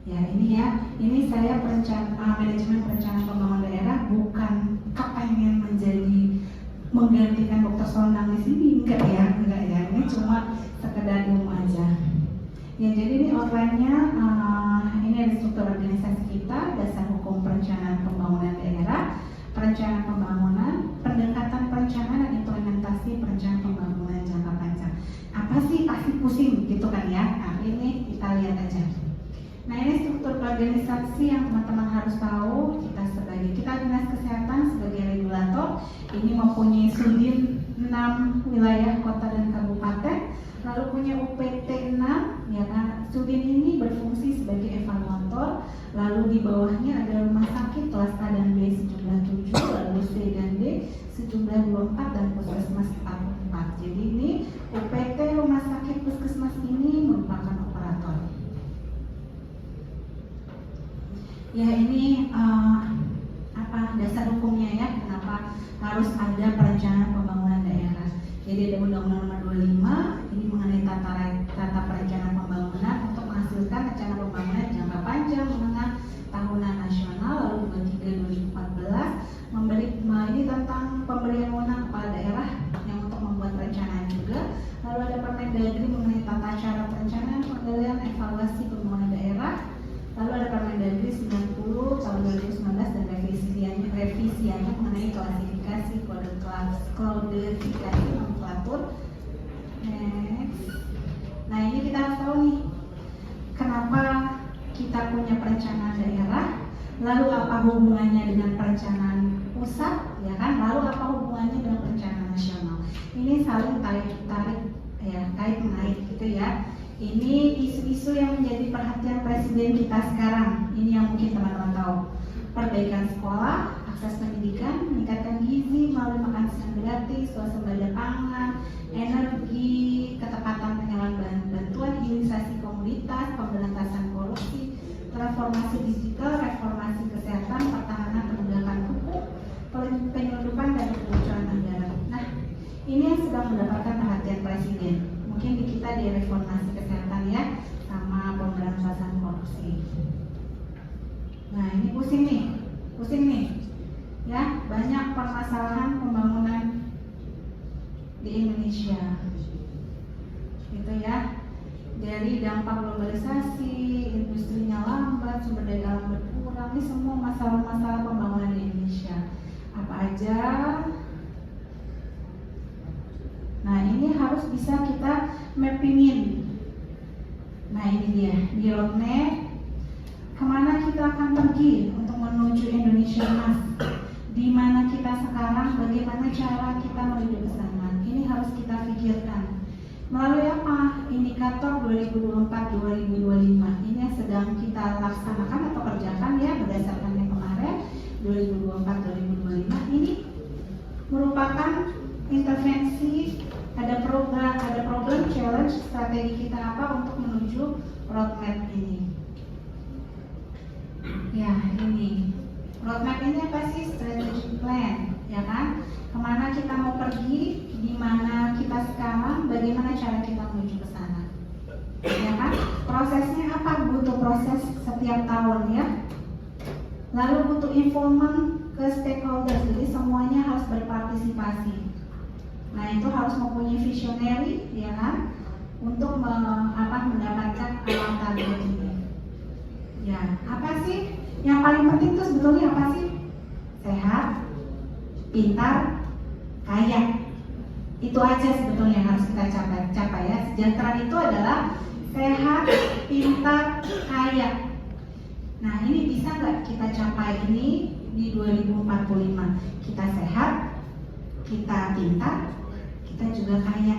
Ya ini saya manajemen perencanaan pembangunan daerah bukan kepengen menggantikan Dr. Sondang di sini, enggak ya, ini cuma sekedar ilmu aja. Ya jadi ini outline-nya, ini ada struktur organisasi kita, dasar hukum perencanaan pembangunan daerah, perencanaan pembangunan, pendekatan perencanaan dan implementasi perencanaan pembangunan jangka panjang. Apa sih, pasti pusing gitu kan ya? Nah ini kita lihat aja. Nah ini struktur organisasi yang teman-teman harus tahu. Kita Dinas Kesehatan sebagai regulator ini mempunyai Sudin 6 wilayah kota dan kabupaten, lalu punya UPT 6 ya kan. Sudin ini berfungsi sebagai evaluator, lalu di bawahnya ada rumah sakit kelas A dan B sejumlah 7, lalu C dan D sejumlah 24 dan puskesmas 44. Jadi ini UPT rumah sakit puskesmas ini merupakan operator. Ya ini dasar hukumnya ya, kenapa harus ada perencanaan pembangunan daerah. Jadi ada Undang-Undang Nomor 25 ini mengenai tata perencanaan pembangunan untuk menghasilkan rencana pembangunan jangka panjang, menengah, tahunan nasional, lalu 23/2014 ini tentang pemberian wewenang kepada daerah yang untuk membuat perencanaan juga. Lalu ada Permendagri mengenai tata cara perencanaan, pengendalian, evaluasi pembangunan daerah. Lalu ada Permendagri 90 tahun 2019 dan revisiannya mengenai klasifikasi, kodifikasi, nomenklatur. Next. Nah ini kita harus tahu nih, kenapa kita punya perencanaan daerah, lalu apa hubungannya dengan perencanaan pusat, ya kan? Lalu apa hubungannya dengan perencanaan nasional? Ini saling tarik ya, kait-mengait gitu ya. Ini isu-isu yang menjadi perhatian Presiden kita sekarang. Ini yang mungkin teman-teman tahu. Perbaikan sekolah, akses pendidikan, meningkatkan gizi melalui makan siang gratis, swasembada pangan, energi, ketepatan penyaluran bantuan, hilirisasi komunitas, pemberantasan korupsi, transformasi digital, reformasi kesehatan, pertahanan penegakan hukum, penyelundupan dan kebocoran anggaran. Nah, ini yang sedang mendapatkan perhatian Presiden. Mungkin di kita di reformasi kesehatan ya, sama pemberantasan korupsi. Nah ini pusing nih, ya banyak permasalahan pembangunan di Indonesia, gitu ya. Dari dampak globalisasi, industrinya lambat, sumber daya alam berkurang, ini semua masalah-masalah pembangunan di Indonesia. Apa aja? Nah ini harus bisa kita mappingin. Nah ini dia, di roadmap kemana kita akan pergi untuk menuju Indonesia Emas, di mana kita sekarang, bagaimana cara kita menuju ke sana. Ini harus kita pikirkan melalui apa? Indikator 2024-2025 ini yang sedang kita laksanakan atau kerjakan ya, berdasarkan yang kemarin 2024-2025. Ini merupakan intervensi, ada problem, challenge, strategi kita apa untuk menuju roadmap ini. Ya ini roadmap ini apa sih? Strategic plan, ya kan? Kemana kita mau pergi, di mana kita sekarang, bagaimana cara kita menuju ke sana, ya kan? Prosesnya apa? Butuh proses setiap tahun ya. Lalu butuh informan ke stakeholders, jadi semuanya harus berpartisipasi. Nah itu harus mempunyai visionary, ya kan, untuk mendapatkan awal target ini. Ya, apa sih yang paling penting itu sebetulnya apa sih? Sehat, pintar, kaya. Itu aja sebetulnya yang harus kita capai ya. Sejahtera itu adalah sehat, pintar, kaya. Nah ini bisa nggak kita capai ini di 2045? Kita sehat, kita pintar, kita juga kaya,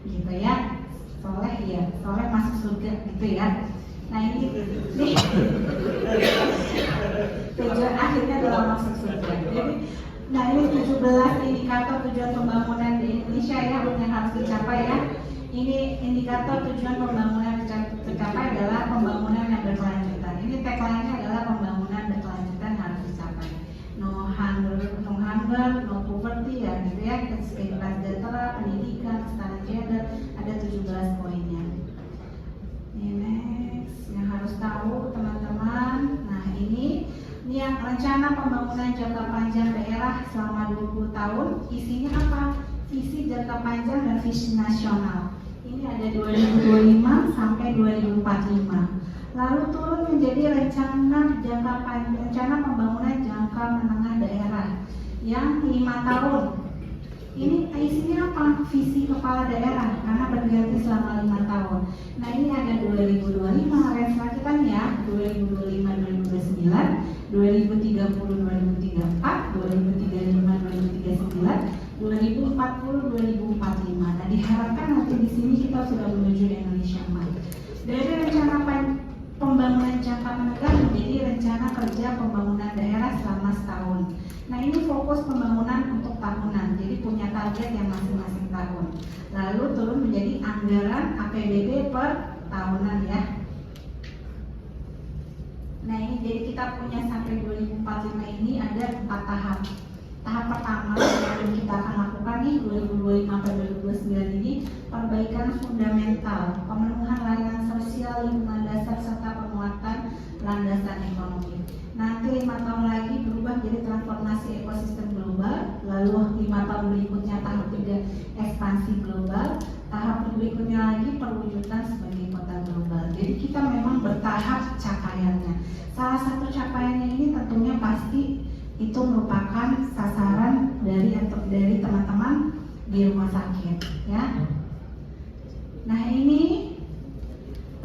gitu ya. Soleh masuk surga, gitu ya. Nah ini tujuan akhirnya adalah masuk surga. Jadi, nah ini 17 indikator tujuan pembangunan di Indonesia ya yang harus dicapai ya. Ini indikator tujuan pembangunan tercapai adalah pembangunan yang berkelanjutan. Ini tagline-nya adalah pembangunan berkelanjutan harus dicapai. No hunger, no poverty ya gitu ya. Keseimbangan sejahtera, pendidikan, kesetaraan gender, ada 17 poinnya. Ini next yang harus tahu rencana pembangunan jangka panjang daerah selama 20 tahun. Isinya apa? Visi jangka panjang dan visi nasional. Ini ada 2025 sampai 2045. Lalu turun menjadi rencana pembangunan jangka menengah daerah yang 5 tahun. Ini isinya apa? Visi kepala daerah karena berganti selama 5 tahun. Nah, ini ada 2025 range lanjutan ya, 2025-2029, 2030-2034, 2035-2039, 2040-2045. Nah, diharapkan nanti di sini kita sudah menuju Indonesia Emas. Dari rencana pembangunan jangka menengah menjadi rencana kerja pembangunan daerah selama setahun. Nah, ini fokus pembangunan untuk tahunan, jadi punya target yang masing-masing tahun. Lalu turun menjadi anggaran APBD per tahunan ya. Nah, ini jadi kita punya sampai 2045 ini ada 4 tahap. Tahap pertama yang kita akan lakukan nih 2025 sampai 2029 ini perbaikan fundamental, pemenuhan layanan sosial, lingkungan dasar serta penguatan landasan ekonomi. Nanti 5 tahun lagi berubah jadi transformasi ekosistem global, lalu 5 tahun berikutnya tahap 3 ekspansi global, tahap berikutnya lagi perwujudan sebagai kota global. Jadi kita memang bertahap capaiannya. Salah satu capaiannya ini tentunya pasti itu merupakan sasaran dari teman-teman di rumah sakit ya. Nah, ini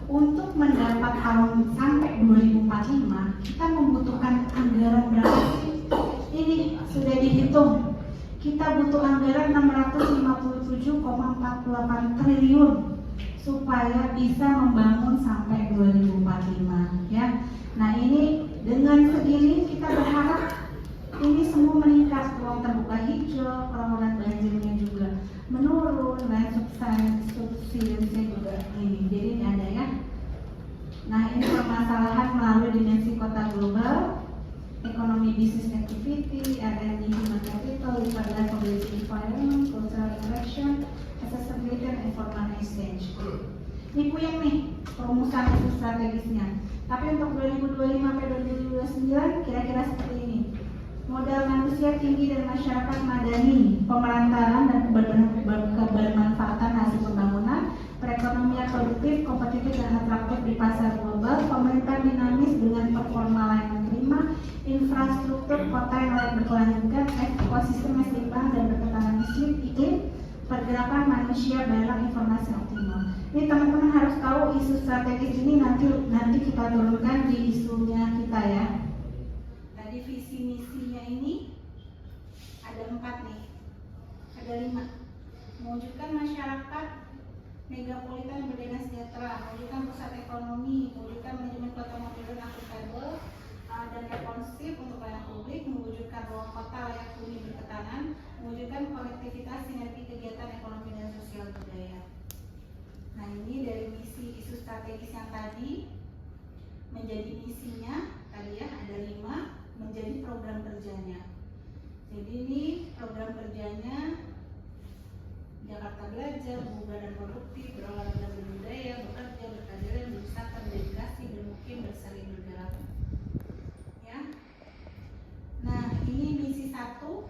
untuk mendapat tahun sampai 2045 kita membutuhkan anggaran berapa sih? Ini sudah dihitung. Kita butuh anggaran 657,48 triliun supaya bisa membangun sampai 2045 ya. Nah, ini dengan segini kita berharap ini semua meningkat, ruang terbuka hijau, permohonan banjirnya juga menurun, dan subsidinya juga ini. Jadi ini ada ya. Nah, ini permasalahan melalui dimensi kota global, ekonomi bisnis activity, R&D human capital, lingkungan community environment, cultural interaction, accessibility and informal exchange. Ini puyeng nih perumusan strategisnya. Tapi untuk 2025 sampai 2029 kira-kira seperti ini. Modal manusia tinggi dan masyarakat madani, pemerantaran dan kebermanfaatan hasil pembangunan, perekonomian produktif, kompetitif dan atraktif di pasar global, pemerintah dinamis dengan performa layanan prima, infrastruktur kota yang layak berkelanjutan, ekosistem yang seimbang dan berketahanan iklim, pergerakan manusia, barang, informasi optimal. Ini teman-teman harus tahu isu strategis ini nanti kita turunkan di isunya kita ya. Tadi visi misinya ini ada 4 nih, ada 5. Mewujudkan masyarakat megapolitan yang berdaya sejahtera, mewujudkan pusat ekonomi, mewujudkan manajemen kota modern akuntabel dan responsif untuk pelayanan publik, mewujudkan ruang kota layak huni berketahanan, mewujudkan konektivitas sinergi kegiatan ekonomi dan sosial budaya. Nah, ini dari misi isu strategis yang tadi menjadi misinya tadi ya ada 5 menjadi program kerjanya. Jadi ini program kerjanya Jakarta Belajar, berubah dan produktif, berolahraga dan berbudaya, bekerja, berkajian, berwisata, berdedikasi, bermukim, berseri, bergerak. Ya. Nah, ini misi 1.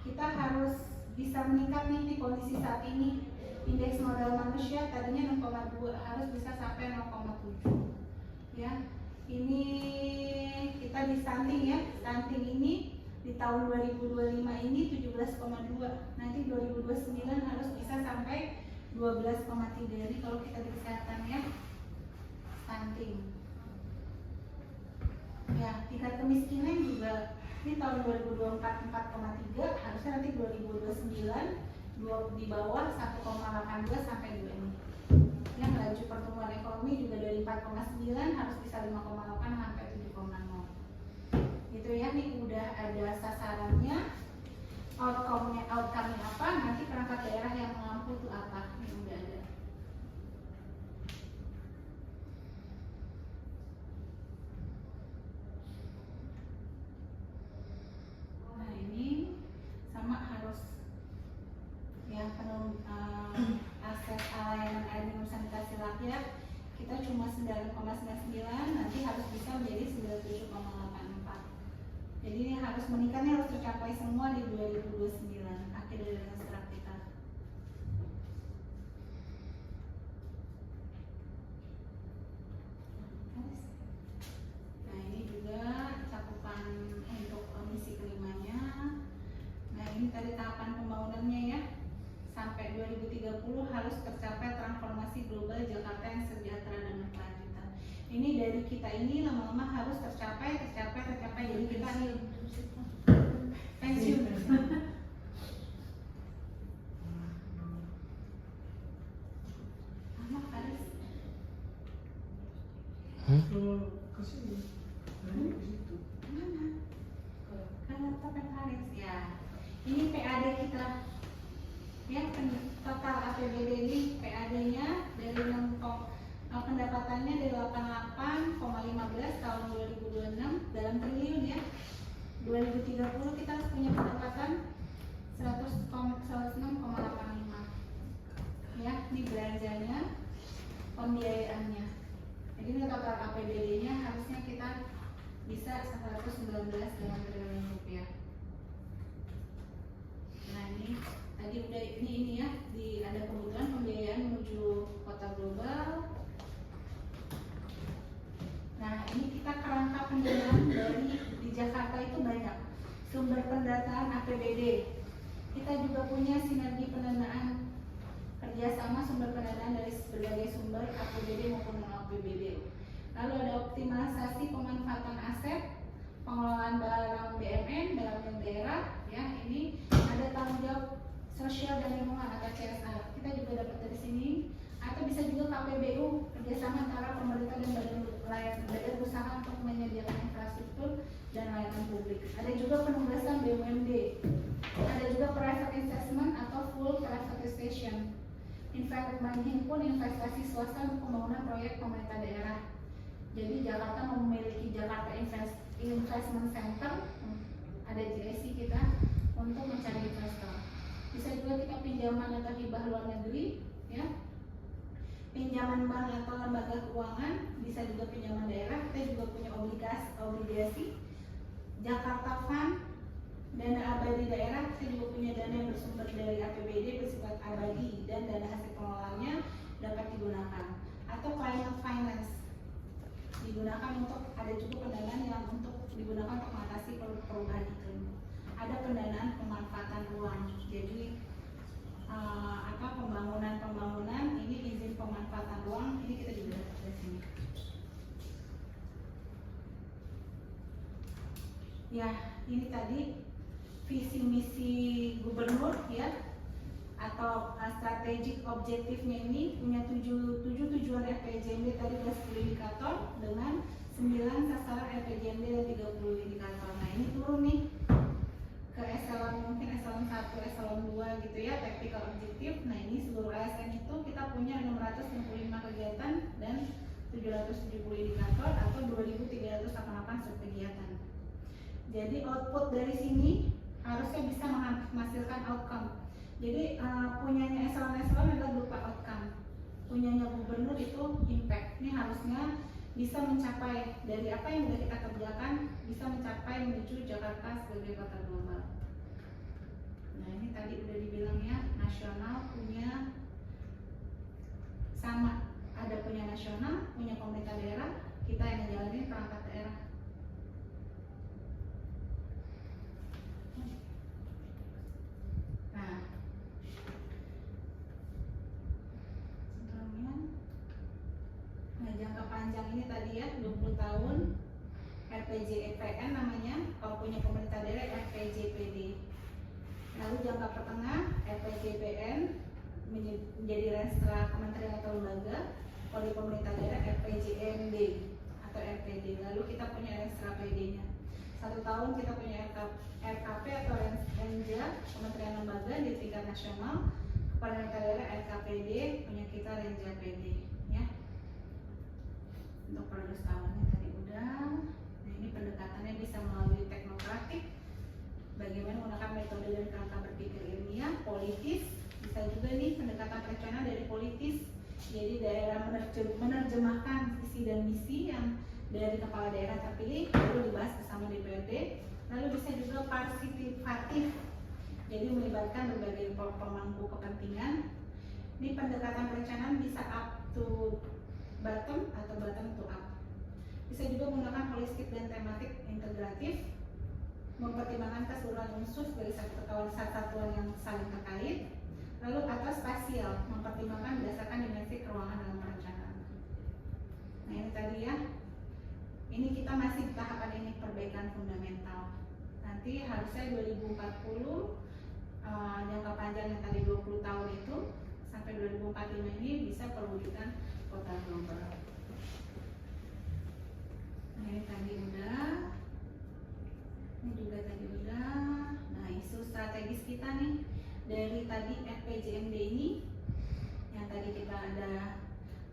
Kita harus bisa meningkat nih di kondisi saat ini. Indeks modal manusia tadinya 0,2 harus bisa sampai 0,7. Ya. Ini kita di stunting ya. Stunting ini di tahun 2025 ini 17,2. Nanti 2029 harus bisa sampai 12,3. Jadi kalau kita di kesehatan ya stunting. Ya, tingkat kemiskinan juga di tahun 2024 4,3, harusnya nanti 2029 di bawah 1,82 sampai 2 ini. Yang laju pertumbuhan ekonomi juga dari 4,9 harus bisa 5,8 sampai 7,0. Gitu ya, nih udah ada sasarannya, outcome-nya apa, nanti perangkat daerah yang mengampu itu apa, ini udah ada. Nah, ini sama harus ya akses layanan air minum sanitasi rakyat kita cuma 9,99, nanti harus bisa menjadi 97,84. Jadi ini harus meningkatnya harus tercapai semua di 2029 akhir dari Renstra kita. Nah ini juga cakupan untuk misi kelimanya. Nah ini tadi tahapan pembangunannya ya. Sampai 2030 harus tercapai transformasi global Jakarta yang sejahtera dan berkelanjutan. Ini dari kita ini lama-lama harus tercapai. Jadi kita pensiun. Anak harus. Mana? Kalau Tapen Haris ya. Ini PAD kita. Ya, total APBD ini PAD-nya dari 6, pendapatannya dari 88,15 tahun 2026 dalam triliun ya. 2030 kita harus punya pendapatan 106,85. Ya, ini belanjanya, pembiayaannya. Jadi ini total APBD-nya harusnya kita bisa 119 triliun rupiah. Nah ini tadi udah ini ya, ada kebutuhan pembiayaan menuju kota global. Nah ini kita kerangka pendanaan dari di Jakarta itu banyak sumber pendanaan APBD. Kita juga punya sinergi pendanaan kerjasama sumber pendanaan dari berbagai sumber APBD maupun non APBD. Lalu ada optimalisasi pemanfaatan aset, pengelolaan barang BUMN dalam daerah. Ya ini ada tanggung jawab sosial dan lingkungan atau CSR. Kita juga dapat dari sini. Atau bisa juga KPBU, kerjasama antara pemerintah dan badan usaha untuk menyediakan infrastruktur dan layanan publik. Ada juga penugasan BUMD. Ada juga private investment atau full privatization. Menghimpun investasi swasta untuk pembangunan proyek pemerintah daerah. Jadi Jakarta memiliki Jakarta Investment Center, ada JSC kita untuk mencari investor. Bisa juga kita pinjaman atau hibah luar negeri, ya. Pinjaman bank atau lembaga keuangan, bisa juga pinjaman daerah. Kita juga punya obligasi, Jakarta Fund, dana abadi daerah. Kita juga punya dana yang bersumber dari APBD bersifat abadi dan dana hasil pengelolaannya dapat digunakan. Atau climate finance digunakan untuk, ada juga pendanaan yang untuk digunakan untuk mengatasi perubahan iklim. Ada pendanaan pemanfaatan ruang. Jadi pembangunan ini izin pemanfaatan ruang ini kita juga dapat dari sini. Ya, ini tadi visi misi gubernur ya, atau strategic objektifnya ini punya 7 tujuan RPJMD tadi 10 indikator dengan 9 sasaran RPJMD dan 30 indikator. Nah ini turun nih ke eselon, mungkin eselon 1, eselon 2 gitu ya, tactical objektif. Nah ini seluruh ASN itu kita punya 665 kegiatan dan 770 indikator atau 2.388 subkegiatan. Jadi output dari sini harusnya bisa menghasilkan outcome. Jadi punyanya eselon-eselon adalah berupa outcome. Punyanya gubernur itu impact. Ini harusnya bisa mencapai dari apa yang sudah kita kerjakan, bisa mencapai menuju Jakarta sebagai kota global. Nah ini tadi udah dibilang ya, nasional punya sama, ada punya nasional, punya pemerintah daerah, kita yang ngejalanin perangkat daerah. Nah, jangka panjang ini tadi ya 20 tahun RPJPN namanya, kalau punya pemerintah daerah RPJPD. Lalu jangka pertengah RPJPN menjadi Renstra kementerian atau lembaga, kalau di pemerintah daerah RPJMD atau RPD. Lalu kita punya Renstra PD-nya. 1 tahun kita punya RKP atau Renja kementerian lembaga di tingkat nasional. Pemerintah daerah RKPD, punya kita Renja PD ya. Untuk periode tahunnya tadi udah. Nah ini pendekatannya bisa melalui teknokratik, bagaimana menggunakan metode dan kerangka berpikir ilmiah, politis, bisa juga nih pendekatan perencanaan dari politis. Jadi daerah menerjemahkan visi dan misi yang dari kepala daerah terpilih lalu dibahas bersama DPRD. Lalu bisa juga partisipatif, jadi melibatkan berbagai pemangku kepentingan. Di pendekatan perencanaan bisa up to bottom atau bottom to up. Bisa juga menggunakan holistik dan tematik integratif, mempertimbangkan keseluruhan unsur sebagai satu kesatuan yang saling terkait. Lalu atau spasial, mempertimbangkan berdasarkan dimensi keruangan dalam perencanaan. Nah ini tadi ya, ini kita masih di tahapan ini perbaikan fundamental. Nanti harusnya 2040 jangka panjang yang tadi 20 tahun itu sampai 2045 ini bisa perwujudan kota global. Nah ini tadi udah, ini juga tadi udah. Nah isu strategis kita nih dari tadi FPJMD ini, yang tadi kita ada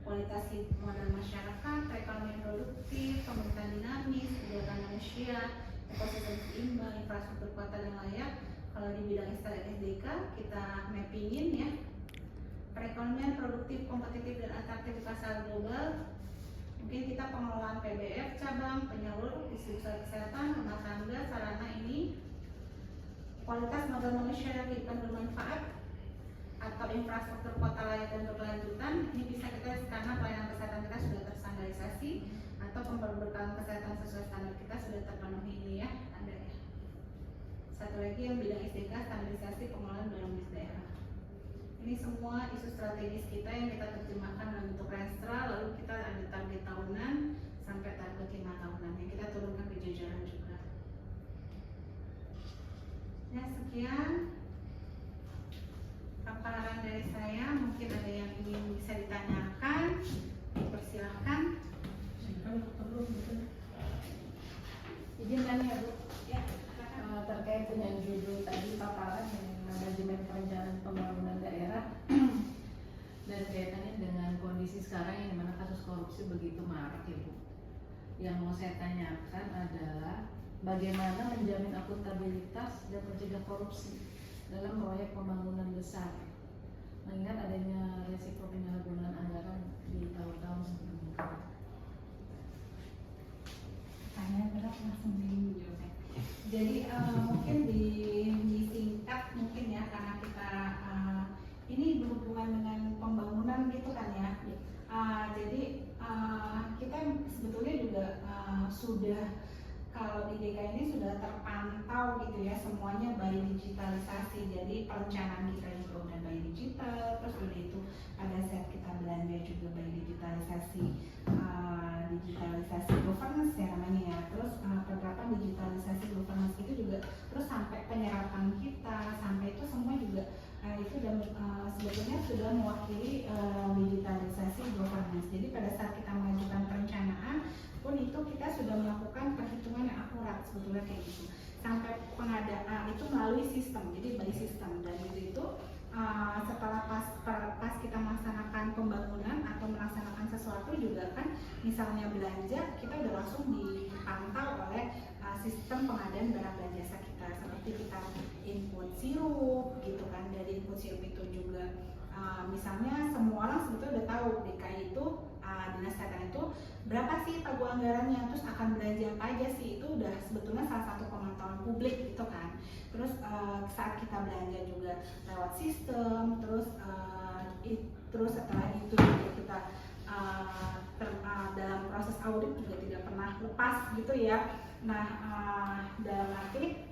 kualitas modal masyarakat, perekonomian produktif, pemerintahan dinamis, kegiatan manusia, ekosistem seimbang, infrastruktur kota dan layak. Kalau di bidang SDK kita mappingin ya, perekonomian produktif, kompetitif dan atraktif di pasar global. Mungkin kita pengelolaan PBF cabang, penyalur, distribusi kesehatan, rumah tangga, sarana ini, kualitas modal manusia dan kehidupan bermanfaat, atau infrastruktur kota layak dan berkelanjutan. Ini bisa kita karena pelayanan kesehatan kita sudah terstandarisasi atau pemberbekalan kesehatan sesuai standar kita sudah terpenuhi. Ini ya ada ya. Satu lagi yang bidang SDK, standarisasi pengelolaan dalam bis daerah. Ini semua isu strategis kita yang kita terjemahkan dalam bentuk Renstra, lalu kita ada target tahunan sampai target 5 tahunan yang kita turunkan ke jajaran juga. Ya sekian paparan dari saya, mungkin ada yang ingin bisa ditanyakan, dipersilahkan. Izin tanya Bu, ya, terkait dengan judul tadi paparan manajemen perencanaan pembangunan daerah dan kaitannya dengan kondisi sekarang yang dimana kasus korupsi begitu marak ya Bu. Yang mau saya tanyakan adalah bagaimana menjamin akuntabilitas dan mencegah korupsi dalam proyek pembangunan besar, mengingat adanya resiko penyalahgunaan anggaran di tahun-tahun sebelumnya. Tanya berat langsung dijawabnya. Jadi mungkin disingkat mungkin ya, karena kita ini berhubungan dengan pembangunan gitu kan ya. Jadi kita sebetulnya juga sudah, kalau di DKI ini sudah terpantau gitu ya, semuanya by digitalisasi. Jadi perencanaan kita juga udah by digital, terus udah itu pada saat kita belanja juga by digitalisasi, digitalisasi governance ya namanya ya. Terus penerapan digitalisasi governance itu juga, terus sampai penyerapan kita, sampai itu semua juga itu dan sebetulnya sudah mewakili digitalisasi governance. Jadi pada saat kita mengajukan perencanaan pun itu kita sudah melakukan perhitungan yang akurat sebetulnya kayak gitu, sampai pengadaan itu melalui sistem, jadi by sistem. Dan itu setelah pas kita melaksanakan pembangunan atau melaksanakan sesuatu juga kan, misalnya belanja, kita udah langsung dipantau oleh sistem pengadaan barang dan jasa kita, seperti kita input sirup gitu kan. Dari input sirup itu juga misalnya semua orang sebetulnya udah tahu DKI itu dinas kesehatan itu berapa sih pagu anggarannya, terus akan belanja apa aja sih, itu udah sebetulnya salah satu pemantauan publik gitu kan. Terus saat kita belanja juga lewat sistem, terus setelah itu juga kita dalam proses audit juga tidak pernah lepas gitu ya. Nah dalam arti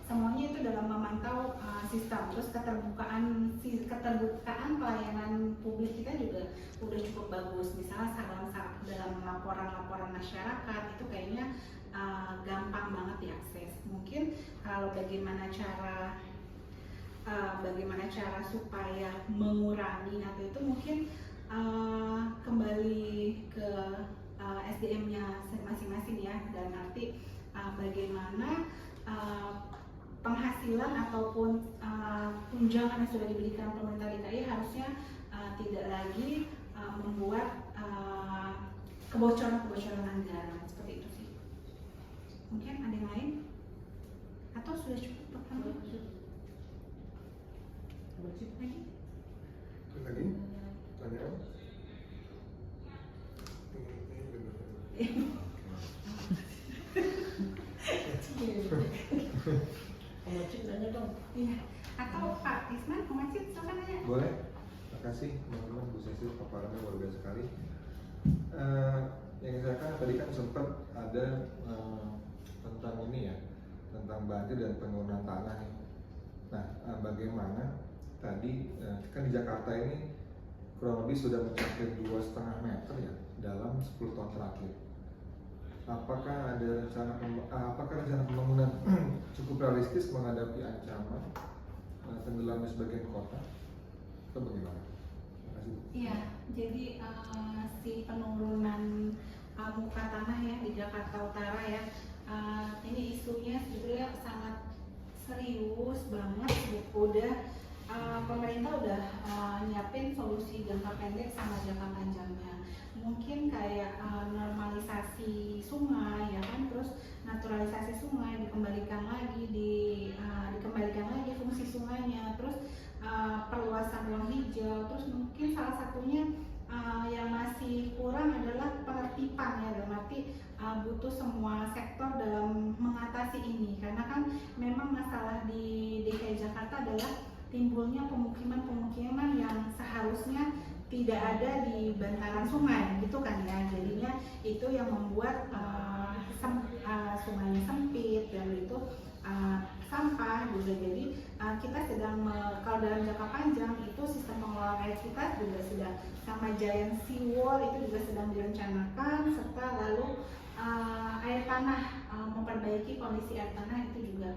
semuanya itu dalam memantau sistem. Terus keterbukaan pelayanan publik kita juga udah cukup bagus. Misalnya dalam laporan masyarakat itu kayaknya gampang banget diakses. Mungkin kalau bagaimana cara supaya mengurangi atau itu mungkin kembali ke SDM-nya masing-masing ya, dalam arti bagaimana penghasilan ataupun tunjangan yang sudah diberikan pemerintah DKI harusnya tidak lagi membuat kebocoran anggaran seperti itu sih. Mungkin ada yang lain atau sudah cukup pertama? Lagi? Tanya? dong. Iya. Atau Pak Isman, Pak Macit, silakan nanya. Boleh? Terima kasih teman-teman, Bu Cecil, paparannya luar biasa sekali. Yang saya kan tadi kan sempat ada tentang ini ya, tentang banjir dan penurunan tanah nih. Nah, bagaimana tadi kan di Jakarta ini kurang lebih sudah mencapai 2,5 meter ya dalam 10 tahun terakhir. Apakah rencana pembangunan cukup realistis menghadapi ancaman tenggelamnya sebagian kota? Atau bagaimana? Terima kasih. Iya, jadi si penurunan muka tanah ya di Jakarta Utara ya, ini isunya sebetulnya sangat serius banget. Pemerintah udah nyiapin solusi jangka pendek sama jangka panjangnya. Mungkin kayak normalisasi sungai ya kan, terus naturalisasi sungai, dikembalikan lagi fungsi sungainya, terus perluasan ruang hijau, terus mungkin salah satunya yang masih kurang adalah penertiban ya, dalam arti butuh semua sektor dalam mengatasi ini, karena kan memang masalah di DKI Jakarta adalah timbulnya pemukiman yang seharusnya tidak ada di bantaran sungai gitu kan ya, jadinya itu yang membuat sungainya sempit dan itu sampah juga. Jadi kita sedang kalau dalam jangka panjang itu sistem pengelolaan air kita juga sedang sama giant seawall itu juga sedang direncanakan, serta lalu air tanah, memperbaiki kondisi air tanah itu juga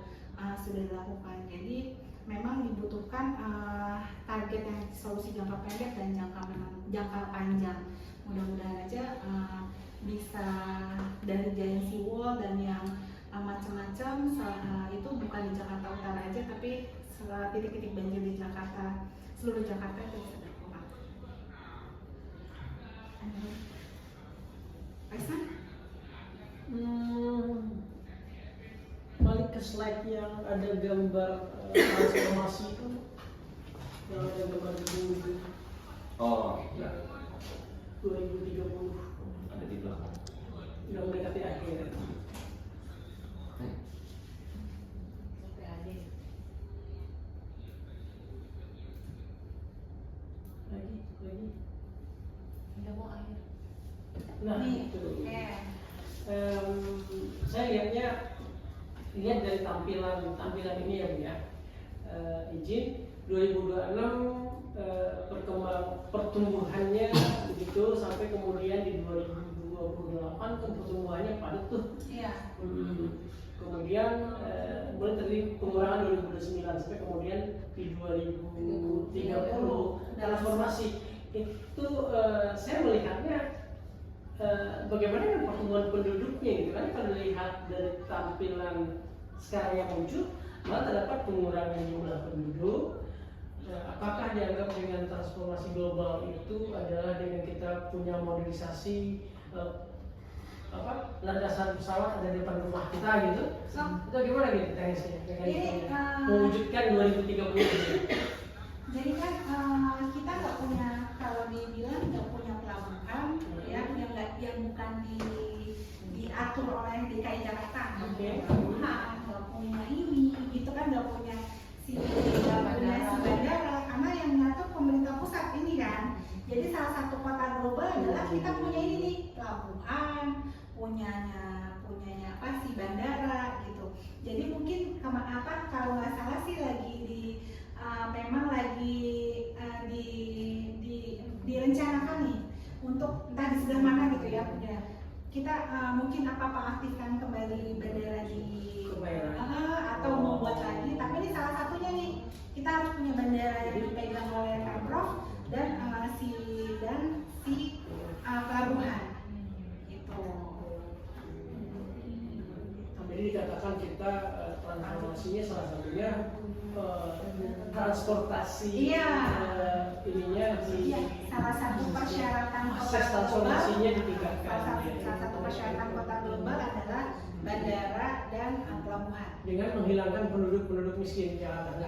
sudah dilakukan. Jadi memang dibutuhkan target yang solusi jangka pendek dan jangka panjang. Mudah-mudahan aja bisa dari giant seawall dan yang macam-macam itu bukan di Jakarta Utara aja, tapi titik-titik banjir di Jakarta, seluruh Jakarta itu bisa berkurang. Aisyah? Balik ke slide yang ada gambar transformasi itu, yang ada gambar gedung Oh, ya. 2030 Ada di belakang. yang mendekati akhir. Lagi. Udah mau akhir. Nah, Nih, itu. ya. Saya lihat dari tampilan ini ya Bu ya. Izin 2026 pertumbuhannya begitu, sampai kemudian di 2028 kan pertumbuhannya padat tuh. Iya. Kemudian mulai dari pengurangan 2029 sampai kemudian di 2030 transformasi itu. Saya melihatnya bagaimana dengan pertumbuhan penduduknya gitu kan. Kalau dilihat dari tampilan sekarang yang muncul, malah terdapat pengurangan jumlah penduduk. Apakah dianggap dengan transformasi global itu adalah dengan kita punya modernisasi landasan pesawat ada di depan rumah kita gitu? Itu gimana gitu teknisnya? Ini, mewujudkan 2030 gitu. Jadi kan kita nggak punya, kalau dibilang nggak punya pelabuhan yang bukan diatur oleh DKI Jakarta, pelabuhan, nggak punya ini, gitu kan, nggak punya si bandara, karena yang ngatur pemerintah pusat ini kan. Jadi salah satu kota global adalah kita punya ini nih, pelabuhan, punyanya si bandara gitu. Jadi mungkin kalau nggak salah sih memang lagi direncanakan nih untuk entah di sebelah mana gitu ya, udah kita mungkin aktifkan kembali bandara di atau membuat lagi, tapi ini salah satunya nih, kita harus punya bandara yang dipegang oleh Pemprov dan si pelabuhan gitu. Jadi dikatakan kita transformasinya salah satunya transportasi. Iya. Ininya Iya, salah satu persyaratan kota akses transformasinya ditingkatkan. Salah satu persyaratan kota global adalah bandara dan pelabuhan. Dengan menghilangkan penduduk miskin di Jakarta.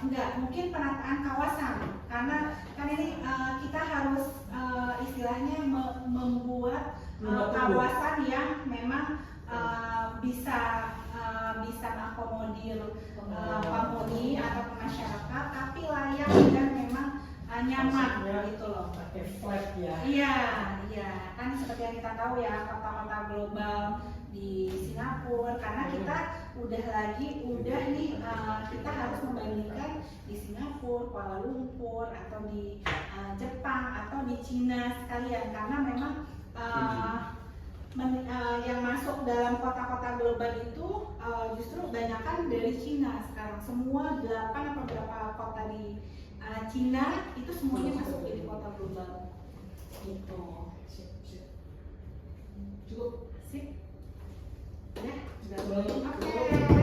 Enggak, mungkin penataan kawasan, karena kan ini kita harus istilahnya membuat kawasan yang memang bisa bisa mengakomodir penghuni atau masyarakat, tapi layak dan memang nyaman gitu loh. Pakai flat ya. Iya, iya, kan seperti yang kita tahu ya, kota-kota global di Singapura, karena kita udah nih kita harus membandingkan di Singapura, Kuala Lumpur, atau di Jepang atau di Cina sekalian, karena memang yang masuk dalam kota-kota global itu justru kebanyakan dari Cina sekarang. Semua 8 atau berapa kota di Cina itu semuanya masuk jadi kota global gitu. Cukup. Sip. Ya, Sudah boleh. oke.